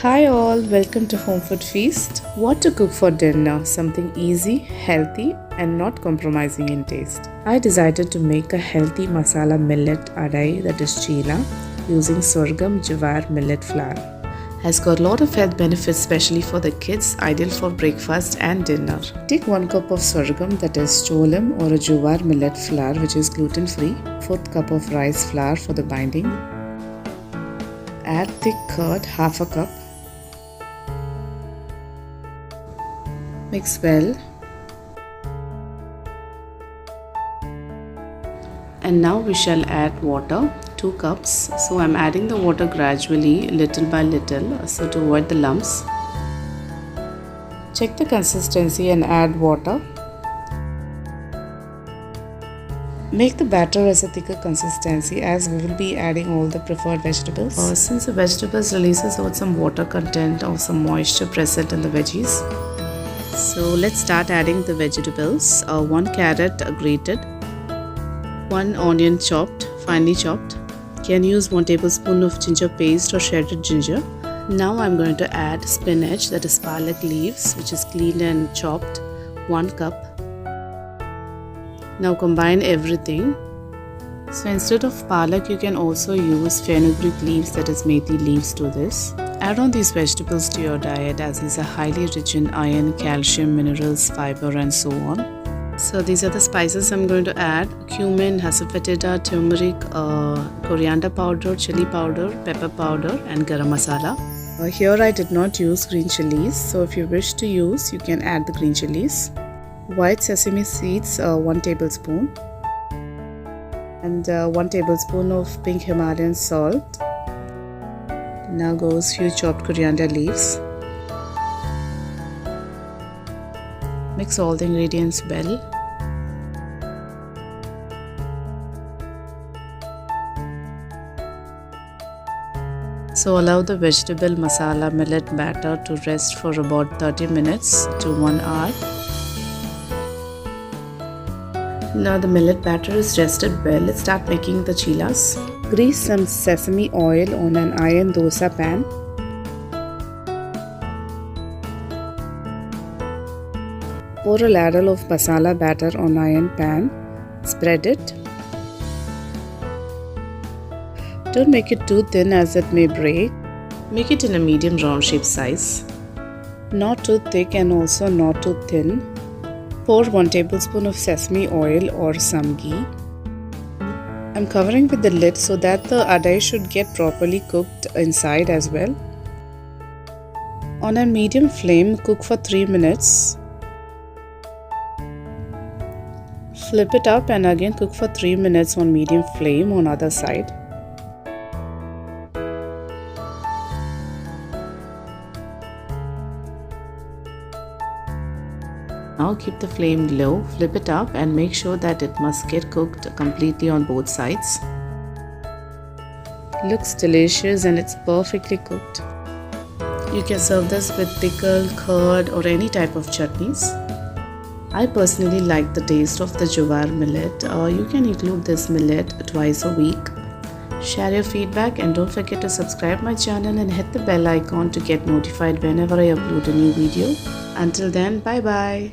Hi all, welcome to Home Food Feast. What to cook for dinner? Something easy, healthy and not compromising in taste. I decided to make a healthy masala millet adai, that is cheela, using sorghum jowar millet flour. Has got a lot of health benefits, especially for the kids, ideal for breakfast and dinner. Take 1 cup of sorghum, that is cholam or a jowar millet flour, which is gluten free. 4th cup of rice flour for the binding. Add thick curd, half a cup. Mix well. And now we shall add water, 2 cups. So I'm adding the water gradually, little by little, so to avoid the lumps. Check the consistency and add water. Make the batter as a thicker consistency, as we will be adding all the preferred vegetables. Since the vegetables releases out some water content or some moisture present in the veggies. So let's start adding the vegetables. 1 carrot grated, 1 onion chopped, finely chopped. Can use 1 tablespoon of ginger paste or shredded ginger. Now I'm going to add spinach, that is palak leaves, which is cleaned and chopped, 1 cup. Now combine everything. So instead of palak, you can also use fenugreek leaves, that is methi leaves, to this. Add on these vegetables to your diet, as these are highly rich in iron, calcium, minerals, fiber and so on. So these are the spices I'm going to add: cumin, asafoetida, turmeric, coriander powder, chilli powder, pepper powder and garam masala. Here I did not use green chilies, so if you wish to use, you can add the green chilies. White sesame seeds, 1 tablespoon, and 1 tablespoon of pink Himalayan salt. Now goes few chopped coriander leaves. Mix all the ingredients well. So allow the vegetable masala millet batter to rest for about 30 minutes to 1 hour. Now the millet batter is rested well. Let's start making the cheelas. Grease some sesame oil on an iron dosa pan. Pour a ladle of masala batter on iron pan. Spread it. Don't make it too thin, as it may break. Make it in a medium round shape size. Not too thick and also not too thin. Pour 1 tablespoon of sesame oil or some ghee. I'm covering with the lid so that the adai should get properly cooked inside as well. On a medium flame, cook for 3 minutes. Flip it up and again cook for 3 minutes on medium flame on other side. Now keep the flame low, flip it up and make sure that it must get cooked completely on both sides. Looks delicious and it's perfectly cooked. You can serve this with pickle, curd or any type of chutneys. I personally like the taste of the jowar millet. You can include this millet twice a week. Share your feedback and don't forget to subscribe my channel and hit the bell icon to get notified whenever I upload a new video. Until then, bye bye.